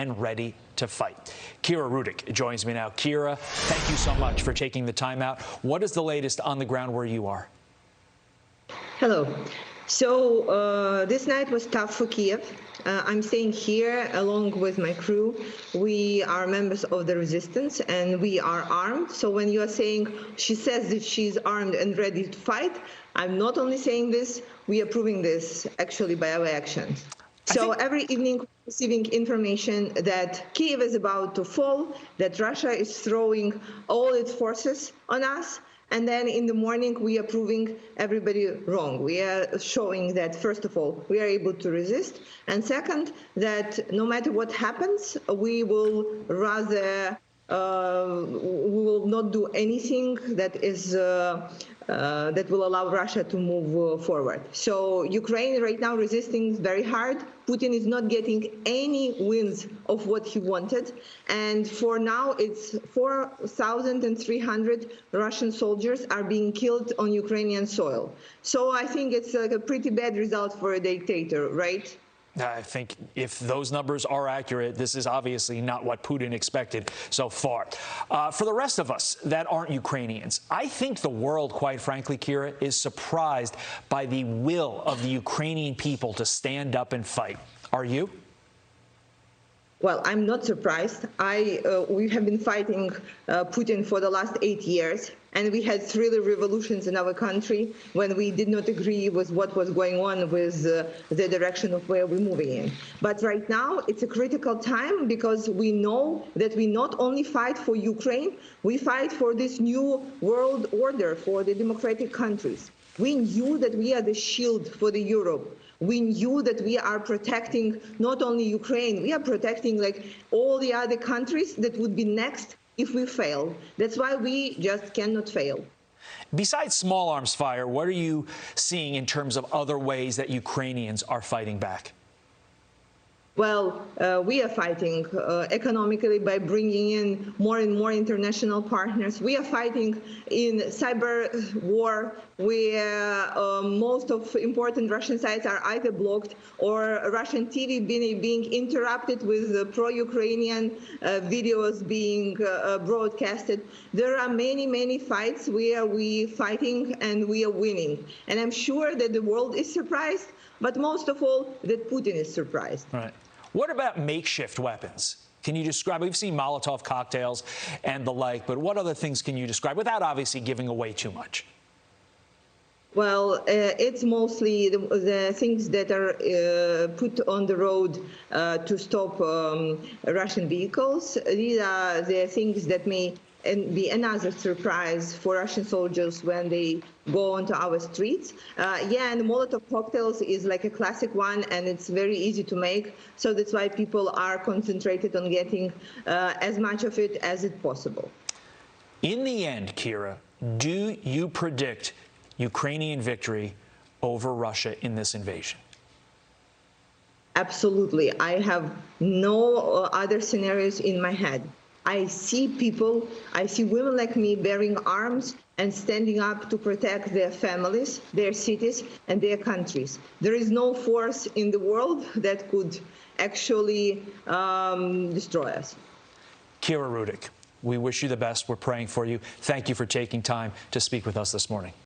and ready to fight. Kira Rudyk joins me now. Kira, thank you so much for taking the time out. What is the latest on the ground where you are? Hello. So this night was tough for Kiev. I'm staying here along with my crew. We are members of the resistance and we are armed. So when you are saying she says that she's armed and ready to fight, I'm not only saying this, we are proving this actually by our actions. So every evening we're receiving information that Kiev is about to fall, that Russia is throwing all its forces on us. And then in the morning, we are proving everybody wrong. We are showing that, first of all, we are able to resist. And second, that no matter what happens, we will rather, we will not do anything that is, that will allow Russia to move forward. So Ukraine right now resisting very hard. Putin is not getting any wins of what he wanted. And for now, it's 4,300 Russian soldiers are being killed on Ukrainian soil. So I think it's like a pretty bad result for a dictator, right? I think if those numbers are accurate, this is obviously not what Putin expected so far. For the rest of us that aren't Ukrainians, I think the world, quite frankly, Kira, is surprised by the will of the Ukrainian people to stand up and fight. Are you? Well, I'm not surprised. We have been fighting Putin for the last 8 years, and we had 3 revolutions in our country when we did not agree with what was going on with the direction of where we're moving in. But right now, it's a critical time because we know that we not only fight for Ukraine, we fight for this new world order for the democratic countries. We knew that we are the shield for the Europe. We knew that we are protecting not only Ukraine, we are protecting like all the other countries that would be next if we fail. That's why we just cannot fail. Besides small arms fire, what are you seeing in terms of other ways that Ukrainians are fighting back? Well, we are fighting economically by bringing in more and more international partners. We are fighting in cyber war where most of important Russian sites are either blocked or Russian TV being interrupted with pro-Ukrainian videos being broadcasted. There are many, many fights where we are fighting and we are winning. And I'm sure that the world is surprised, but most of all, that Putin is surprised. Right. What about makeshift weapons? Can you describe? We've seen Molotov cocktails and the like, but what other things can you describe without obviously giving away too much? Well, it's mostly the things that are put on the road to stop Russian vehicles. These are the things that may be another surprise for Russian soldiers when they go onto our streets. Yeah, and Molotov cocktails is like a classic one, and it's very easy to make. So that's why people are concentrated on getting as much of it as it's possible. In the end, Kira, do you predict Ukrainian victory over Russia in this invasion? Absolutely. I have no other scenarios in my head. I see people, I see women like me bearing arms and standing up to protect their families, their cities, and their countries. There is no force in the world that could actually destroy us. Kira Rudyk, we wish you the best. We're praying for you. Thank you for taking time to speak with us this morning.